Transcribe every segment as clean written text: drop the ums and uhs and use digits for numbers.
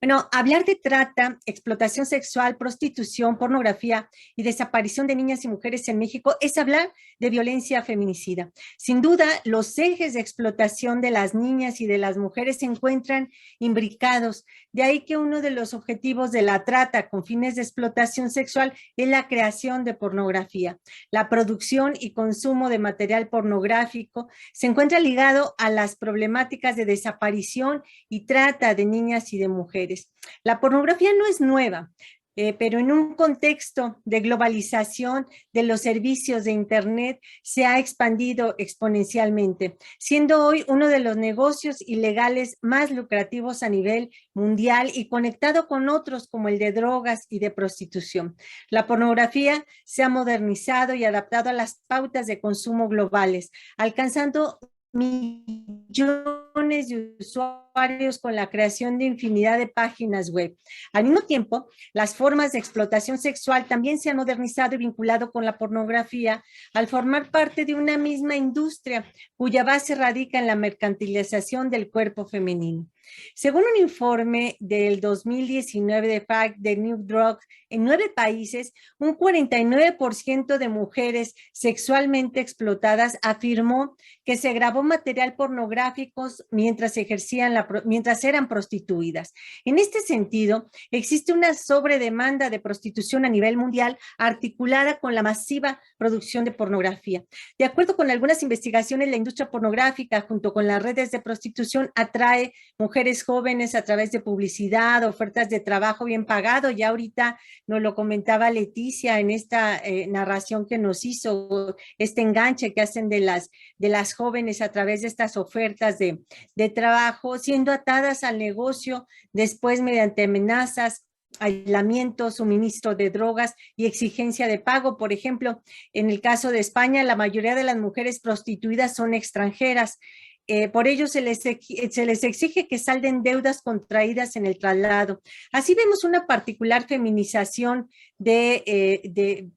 Bueno, hablar de trata, explotación sexual, prostitución, pornografía y desaparición de niñas y mujeres en México es hablar de violencia feminicida. Sin duda, los ejes de explotación de las niñas y de las mujeres se encuentran imbricados. De ahí que uno de los objetivos de la trata con fines de explotación sexual es la creación de pornografía. La producción y consumo de material pornográfico se encuentra ligado a las problemáticas de desaparición y trata de niñas y de mujeres. La pornografía no es nueva, pero en un contexto de globalización de los servicios de Internet se ha expandido exponencialmente, siendo hoy uno de los negocios ilegales más lucrativos a nivel mundial y conectado con otros como el de drogas y de prostitución. La pornografía se ha modernizado y adaptado a las pautas de consumo globales, alcanzando millones de usuarios con la creación de infinidad de páginas web. Al mismo tiempo, las formas de explotación sexual también se han modernizado y vinculado con la pornografía al formar parte de una misma industria cuya base radica en la mercantilización del cuerpo femenino. Según un informe del 2019 de FACT de New Drug, en 9 países, un 49% de mujeres sexualmente explotadas afirmó que se grabó material pornográfico mientras eran prostituidas. En este sentido, existe una sobredemanda de prostitución a nivel mundial articulada con la masiva producción de pornografía. De acuerdo con algunas investigaciones, la industria pornográfica junto con las redes de prostitución atrae mujeres jóvenes a través de publicidad, ofertas de trabajo bien pagado. Ya ahorita nos lo comentaba Leticia en esta narración que nos hizo, este enganche que hacen de las jóvenes a través de estas ofertas de trabajo, siendo atadas al negocio después mediante amenazas, aislamiento, suministro de drogas y exigencia de pago. Por ejemplo, en el caso de España, la mayoría de las mujeres prostituidas son extranjeras. Por ello se les exige que salden deudas contraídas en el traslado. Así vemos una particular feminización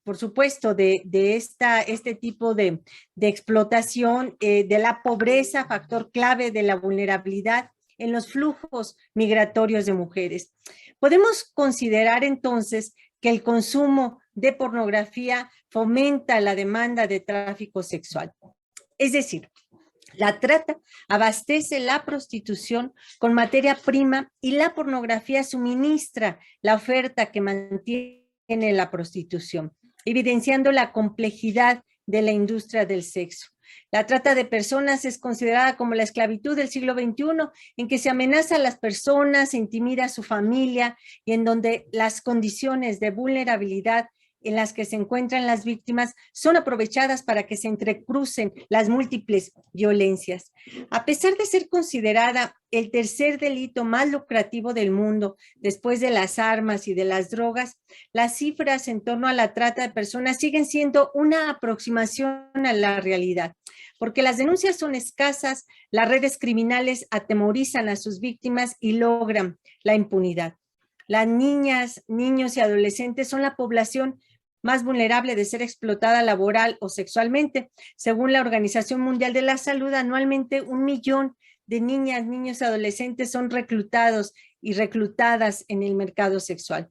por supuesto, este tipo de explotación, de la pobreza, factor clave de la vulnerabilidad en los flujos migratorios de mujeres. Podemos considerar entonces que el consumo de pornografía fomenta la demanda de tráfico sexual. Es decir, la trata abastece la prostitución con materia prima y la pornografía suministra la oferta que mantiene la prostitución, evidenciando la complejidad de la industria del sexo. La trata de personas es considerada como la esclavitud del siglo XXI, en que se amenaza a las personas, se intimida a su familia y en donde las condiciones de vulnerabilidad en las que se encuentran las víctimas son aprovechadas para que se entrecrucen las múltiples violencias. A pesar de ser considerada el tercer delito más lucrativo del mundo, después de las armas y de las drogas, las cifras en torno a la trata de personas siguen siendo una aproximación a la realidad, porque las denuncias son escasas, las redes criminales atemorizan a sus víctimas y logran la impunidad. Las niñas, niños y adolescentes son la población más vulnerable de ser explotada laboral o sexualmente. Según la Organización Mundial de la Salud, anualmente 1 millón de niñas, niños y adolescentes son reclutados y reclutadas en el mercado sexual.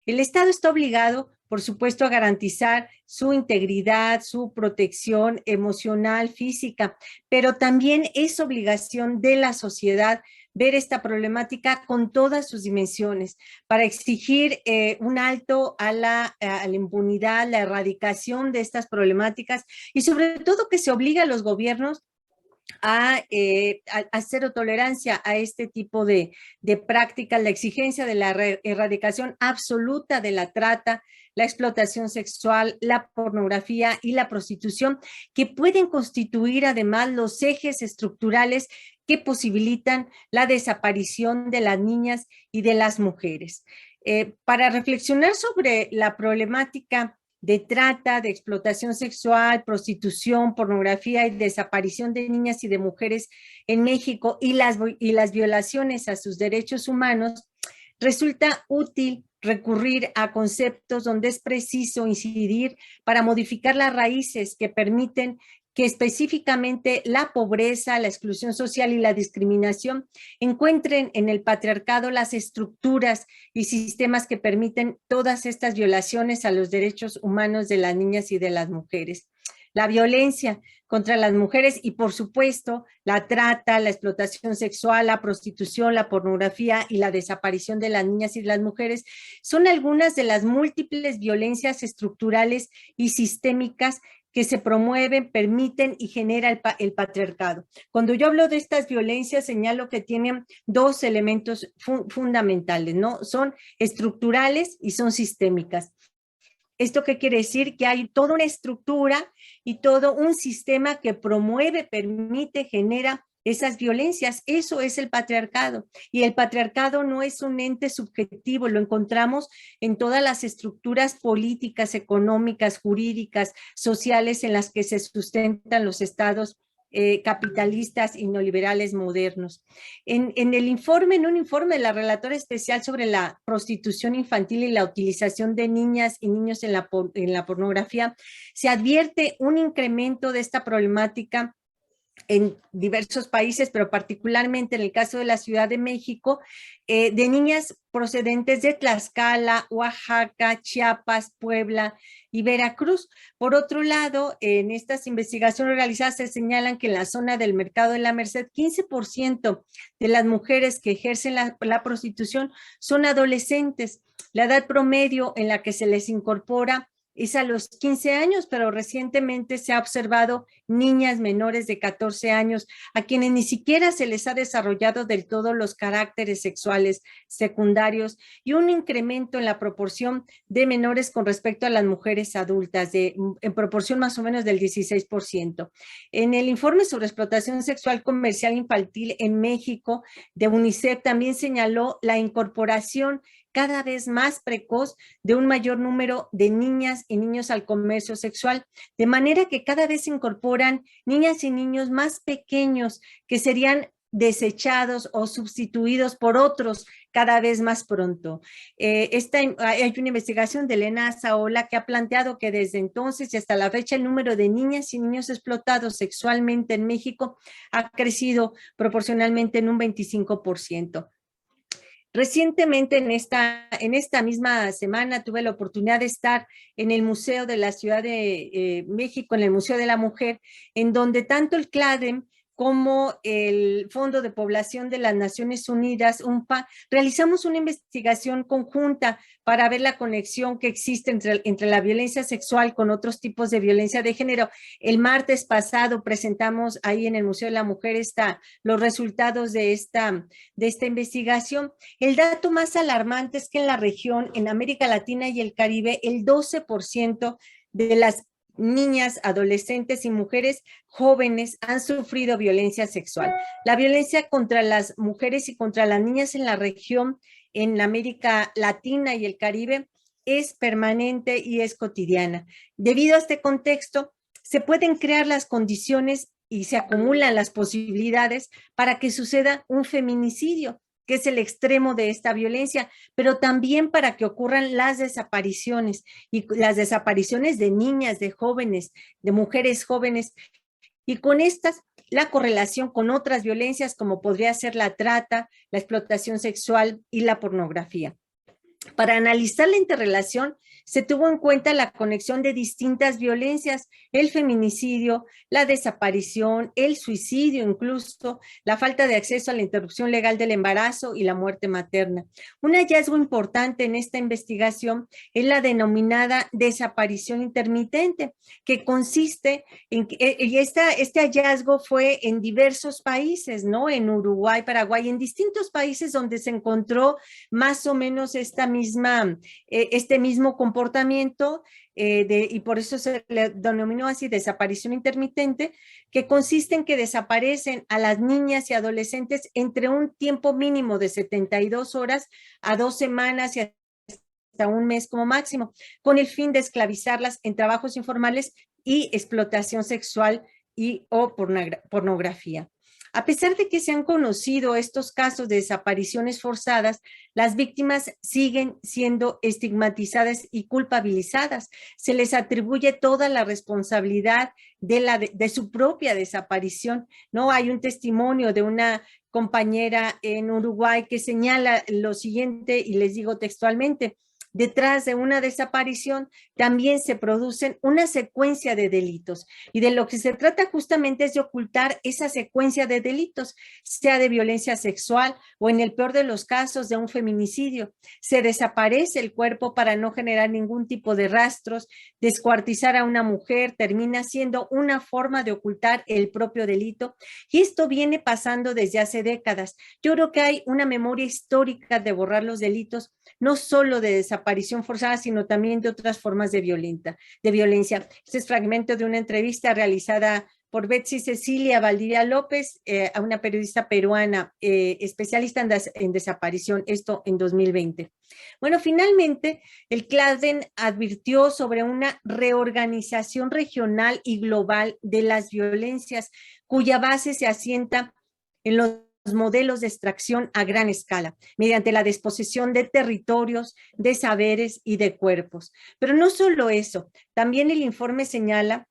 El Estado está obligado, por supuesto, a garantizar su integridad, su protección emocional, física, pero también es obligación de la sociedad ver esta problemática con todas sus dimensiones para exigir un alto a la impunidad, la erradicación de estas problemáticas y sobre todo que se obligue a los gobiernos a cero tolerancia a este tipo de prácticas, la exigencia de la erradicación absoluta de la trata, la explotación sexual, la pornografía y la prostitución, que pueden constituir además los ejes estructurales que posibilitan la desaparición de las niñas y de las mujeres. Para reflexionar sobre la problemática de trata, de explotación sexual, prostitución, pornografía y desaparición de niñas y de mujeres en México y las violaciones a sus derechos humanos, resulta útil recurrir a conceptos donde es preciso incidir para modificar las raíces que permiten que específicamente la pobreza, la exclusión social y la discriminación encuentren en el patriarcado las estructuras y sistemas que permiten todas estas violaciones a los derechos humanos de las niñas y de las mujeres. La violencia contra las mujeres y, por supuesto, la trata, la explotación sexual, la prostitución, la pornografía y la desaparición de las niñas y las mujeres son algunas de las múltiples violencias estructurales y sistémicas que se promueven, permiten y genera el patriarcado. Cuando yo hablo de estas violencias, señalo que tienen dos elementos fundamentales, ¿no? Son estructurales y son sistémicas. ¿Esto qué quiere decir? Que hay toda una estructura y todo un sistema que promueve, permite, genera esas violencias. Eso es el patriarcado. Y el patriarcado no es un ente subjetivo, lo encontramos en todas las estructuras políticas, económicas, jurídicas, sociales en las que se sustentan los estados capitalistas y neoliberales modernos. En un informe de la relatora especial sobre la prostitución infantil y la utilización de niñas y niños en la pornografía, se advierte un incremento de esta problemática en diversos países, pero particularmente en el caso de la Ciudad de México, de niñas procedentes de Tlaxcala, Oaxaca, Chiapas, Puebla y Veracruz. Por otro lado, en estas investigaciones realizadas se señalan que en la zona del Mercado de la Merced, 15% de las mujeres que ejercen la prostitución son adolescentes. La edad promedio en la que se les incorpora es a los 15 años, pero recientemente se ha observado niñas menores de 14 años a quienes ni siquiera se les ha desarrollado del todo los caracteres sexuales secundarios y un incremento en la proporción de menores con respecto a las mujeres adultas, en proporción más o menos del 16%. En el informe sobre explotación sexual comercial infantil en México de UNICEF también señaló la incorporación cada vez más precoz de un mayor número de niñas y niños al comercio sexual, de manera que cada vez se incorporan niñas y niños más pequeños que serían desechados o sustituidos por otros cada vez más pronto. Hay una investigación de Elena Saola que ha planteado que desde entonces y hasta la fecha el número de niñas y niños explotados sexualmente en México ha crecido proporcionalmente en un 25%. Recientemente, en esta misma semana, tuve la oportunidad de estar en el Museo de la Ciudad de México, en el Museo de la Mujer, en donde tanto el CLADEM como el Fondo de Población de las Naciones Unidas, UNPA, realizamos una investigación conjunta para ver la conexión que existe entre la violencia sexual con otros tipos de violencia de género. El martes pasado presentamos ahí en el Museo de la Mujer los resultados de esta investigación. El dato más alarmante es que en la región, en América Latina y el Caribe, el 12% de las niñas, adolescentes y mujeres jóvenes han sufrido violencia sexual. La violencia contra las mujeres y contra las niñas en la región, en América Latina y el Caribe, es permanente y es cotidiana. Debido a este contexto, se pueden crear las condiciones y se acumulan las posibilidades para que suceda un feminicidio, que es el extremo de esta violencia, pero también para que ocurran las desapariciones, y las desapariciones de niñas, de jóvenes, de mujeres jóvenes, y con estas la correlación con otras violencias como podría ser la trata, la explotación sexual y la pornografía. Para analizar la interrelación, se tuvo en cuenta la conexión de distintas violencias, el feminicidio, la desaparición, el suicidio incluso, la falta de acceso a la interrupción legal del embarazo y la muerte materna. Un hallazgo importante en esta investigación es la denominada desaparición intermitente, que consiste en que este hallazgo fue en diversos países, ¿no? En Uruguay, Paraguay, en distintos países donde se encontró más o menos este mismo comportamiento y por eso se le denominó así desaparición intermitente, que consiste en que desaparecen a las niñas y adolescentes entre un tiempo mínimo de 72 horas a 2 semanas y hasta un mes como máximo, con el fin de esclavizarlas en trabajos informales y explotación sexual o pornografía. A pesar de que se han conocido estos casos de desapariciones forzadas, las víctimas siguen siendo estigmatizadas y culpabilizadas. Se les atribuye toda la responsabilidad de su propia desaparición, ¿no? Hay un testimonio de una compañera en Uruguay que señala lo siguiente, y les digo textualmente: detrás de una desaparición también se producen una secuencia de delitos, y de lo que se trata justamente es de ocultar esa secuencia de delitos, sea de violencia sexual o, en el peor de los casos, de un feminicidio. Se desaparece el cuerpo para no generar ningún tipo de rastros. Descuartizar a una mujer termina siendo una forma de ocultar el propio delito, y esto viene pasando desde hace décadas. Yo creo que hay una memoria histórica de borrar los delitos, no solo de desaparición forzada, sino también de otras formas de violencia. Este es fragmento de una entrevista realizada por Betsy Cecilia Valdivia López, a una periodista peruana, especialista en desaparición, esto en 2020. Bueno, finalmente, el CLADEN advirtió sobre una reorganización regional y global de las violencias, cuya base se asienta en los modelos de extracción a gran escala, mediante la disposición de territorios, de saberes y de cuerpos. Pero no solo eso, también el informe señala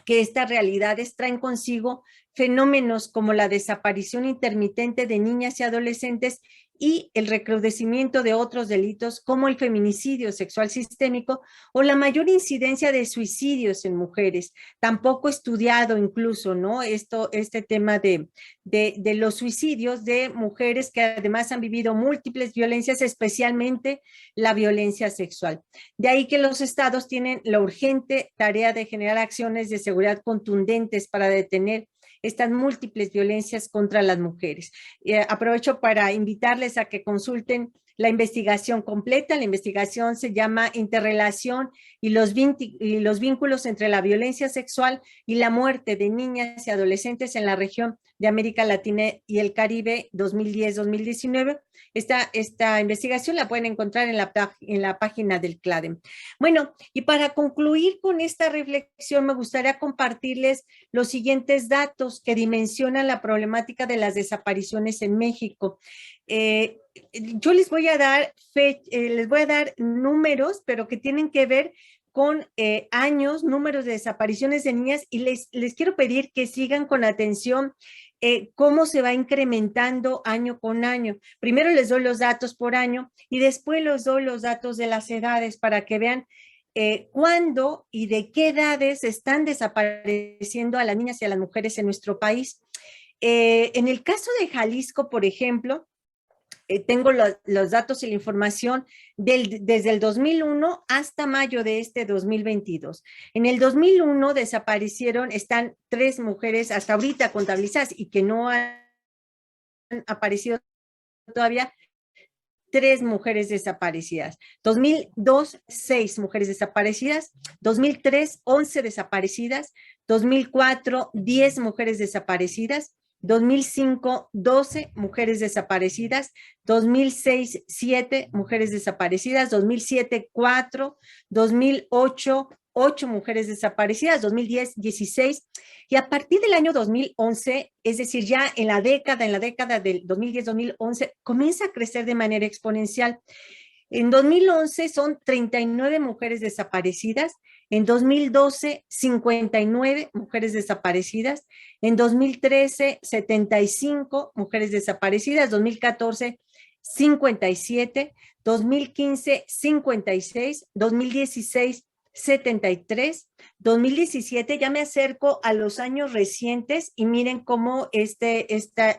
que estas realidades traen consigo fenómenos como la desaparición intermitente de niñas y adolescentes y el recrudecimiento de otros delitos como el feminicidio sexual sistémico o la mayor incidencia de suicidios en mujeres. Tampoco estudiado incluso, ¿no? Este tema de los suicidios de mujeres que además han vivido múltiples violencias, especialmente la violencia sexual. De ahí que los estados tienen la urgente tarea de generar acciones de seguridad contundentes para detener estas múltiples violencias contra las mujeres. Aprovecho para invitarles a que consulten la investigación completa. La investigación se llama Interrelación y los vínculos entre la violencia sexual y la muerte de niñas y adolescentes en la región de América Latina y el Caribe 2010-2019. Esta investigación la pueden encontrar en la página del CLADEN. Bueno, y para concluir con esta reflexión, me gustaría compartirles los siguientes datos que dimensionan la problemática de las desapariciones en México. Yo les voy a dar números, pero que tienen que ver con años, números de desapariciones de niñas, y les quiero pedir que sigan con atención cómo se va incrementando año con año. Primero les doy los datos por año y después les doy los datos de las edades para que vean cuándo y de qué edades están desapareciendo a las niñas y a las mujeres en nuestro país. En el caso de Jalisco, por ejemplo, tengo los datos y la información desde el 2001 hasta mayo de este 2022. En el 2001 están 3 mujeres hasta ahorita contabilizadas y que no han aparecido todavía, 3 mujeres desaparecidas. 2002, 6 mujeres desaparecidas. 2003, 11 desaparecidas. 2004, 10 mujeres desaparecidas. 2005, 12 mujeres desaparecidas. 2006, 7 mujeres desaparecidas. 2007, 4. 2008, 8 mujeres desaparecidas. 2010, 16. Y a partir del año 2011, es decir, ya en la década del 2010-2011, comienza a crecer de manera exponencial. En 2011 son 39 mujeres desaparecidas, en 2012 59 mujeres desaparecidas, en 2013 75 mujeres desaparecidas, 2014 57, 2015 56, 2016 73, 2017, ya me acerco a los años recientes y miren cómo este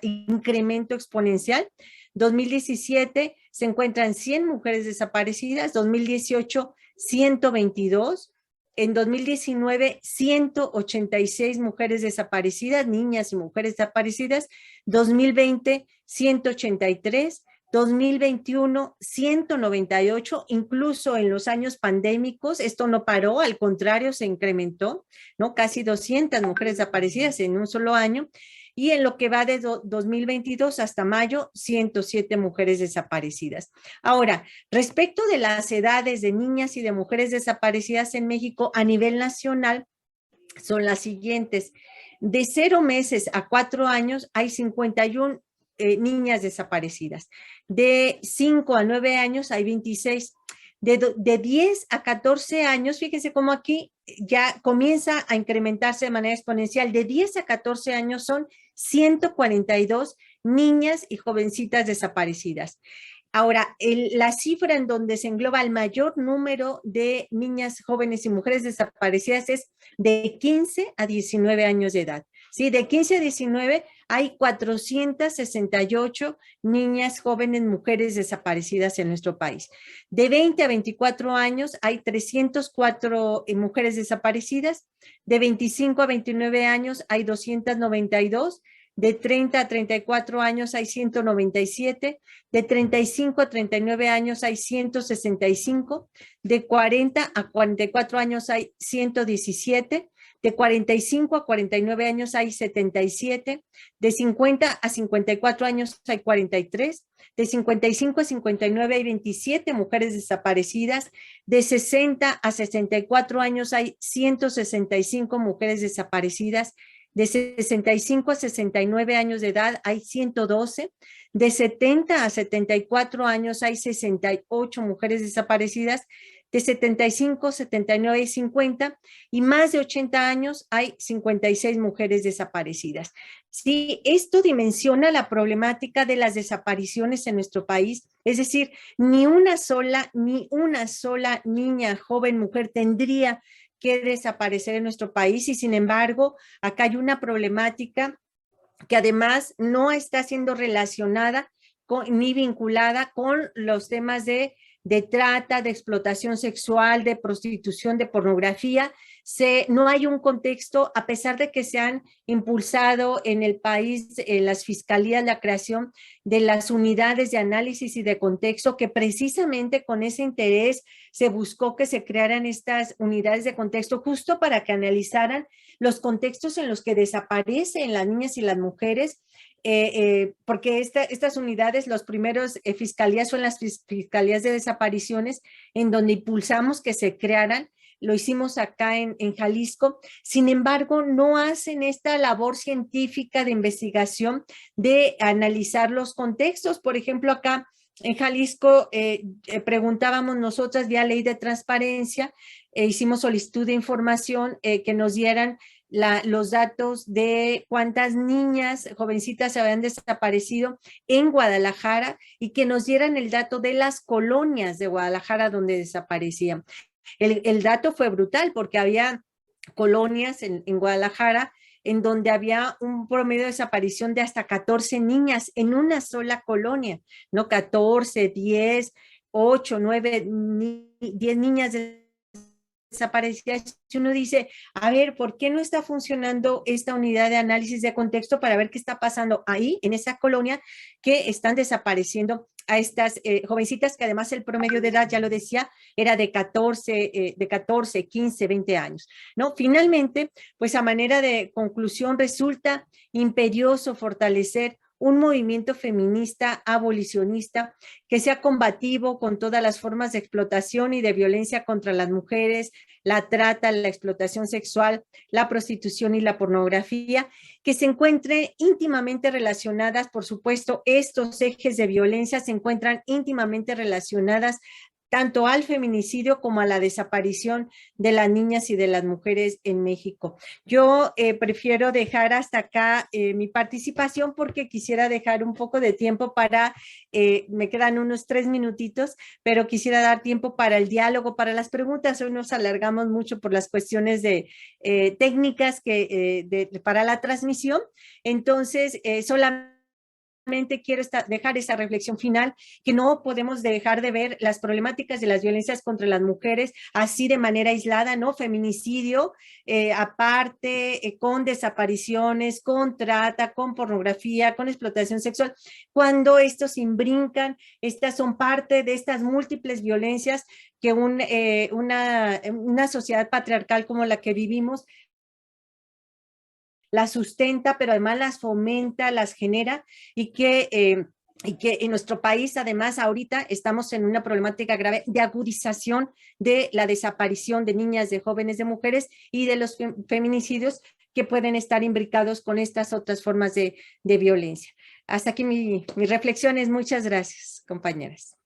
incremento exponencial. 2017 se encuentran 100 mujeres desaparecidas, 2018 122, en 2019 186 mujeres desaparecidas, niñas y mujeres desaparecidas, 2020 183, 2021, 198, incluso en los años pandémicos, esto no paró, al contrario, se incrementó, ¿no? Casi 200 mujeres desaparecidas en un solo año, y en lo que va de 2022 hasta mayo, 107 mujeres desaparecidas. Ahora, respecto de las edades de niñas y de mujeres desaparecidas en México a nivel nacional, son las siguientes. De 0 meses a 4 años hay 51 niñas desaparecidas. De 5 a 9 años hay 26. De 10 a 14 años, fíjense cómo aquí ya comienza a incrementarse de manera exponencial. De 10 a 14 años son 142 niñas y jovencitas desaparecidas. Ahora, la cifra en donde se engloba el mayor número de niñas, jóvenes y mujeres desaparecidas es de 15 a 19 años de edad. Sí, de 15 a 19 hay 468 niñas, jóvenes, mujeres desaparecidas en nuestro país. De 20 a 24 años hay 304 mujeres desaparecidas. De 25 a 29 años hay 292. De 30 a 34 años hay 197, de 35 a 39 años hay 165, de 40 a 44 años hay 117, de 45 a 49 años hay 77, de 50 a 54 años hay 43, de 55 a 59 hay 27 mujeres desaparecidas, de 60 a 64 años hay 165 mujeres desaparecidas, de 65 a 69 años de edad hay 112, de 70 a 74 años hay 68 mujeres desaparecidas, de 75, 79 y 50, y más de 80 años hay 56 mujeres desaparecidas. Sí, esto dimensiona la problemática de las desapariciones en nuestro país, es decir, ni una sola niña, joven, mujer tendría que desaparecer en nuestro país, y sin embargo, acá hay una problemática que además no está siendo relacionada ni vinculada con los temas de trata, de explotación sexual, de prostitución, de pornografía. No hay un contexto, a pesar de que se han impulsado en el país, en las fiscalías, la creación de las unidades de análisis y de contexto, que precisamente con ese interés se buscó que se crearan estas unidades de contexto justo para que analizaran los contextos en los que desaparecen las niñas y las mujeres, porque estas unidades, los primeros fiscalías son las fiscalías de desapariciones, en donde impulsamos que se crearan. Lo hicimos acá en Jalisco. Sin embargo, no hacen esta labor científica de investigación de analizar los contextos. Por ejemplo, acá en Jalisco preguntábamos nosotras vía ley de transparencia, hicimos solicitud de información que nos dieran los datos de cuántas niñas, jovencitas se habían desaparecido en Guadalajara, y que nos dieran el dato de las colonias de Guadalajara donde desaparecían. El dato fue brutal porque había colonias en Guadalajara en donde había un promedio de desaparición de hasta 14 niñas en una sola colonia, ¿no? 14, 10, 8, 9, 10 niñas desaparecidas. Y uno dice, a ver, ¿por qué no está funcionando esta unidad de análisis de contexto para ver qué está pasando ahí, en esa colonia, que están desapareciendo a estas jovencitas, que además el promedio de edad, ya lo decía, era de 14, 15, 20 años, ¿no? Finalmente, pues a manera de conclusión, resulta imperioso fortalecer un movimiento feminista abolicionista que sea combativo con todas las formas de explotación y de violencia contra las mujeres, la trata, la explotación sexual, la prostitución y la pornografía, que se encuentren íntimamente relacionadas. Por supuesto, estos ejes de violencia se encuentran íntimamente relacionadas tanto al feminicidio como a la desaparición de las niñas y de las mujeres en México. Yo prefiero dejar hasta acá mi participación, porque quisiera dejar un poco de tiempo para, me quedan unos 3 minutitos, pero quisiera dar tiempo para el diálogo, para las preguntas. Hoy nos alargamos mucho por las cuestiones de técnicas para la transmisión. Entonces, solamente quiero dejar esa reflexión final, que no podemos dejar de ver las problemáticas de las violencias contra las mujeres así de manera aislada, ¿no? Feminicidio, aparte, con desapariciones, con trata, con pornografía, con explotación sexual. Cuando estos imbrincan, estas son parte de estas múltiples violencias que una sociedad patriarcal como la que vivimos las sustenta, pero además las fomenta, las genera, y que y que en nuestro país, además, ahorita estamos en una problemática grave de agudización de la desaparición de niñas, de jóvenes, de mujeres y de los feminicidios que pueden estar imbricados con estas otras formas de violencia. Hasta aquí mis reflexiones. Muchas gracias, compañeras.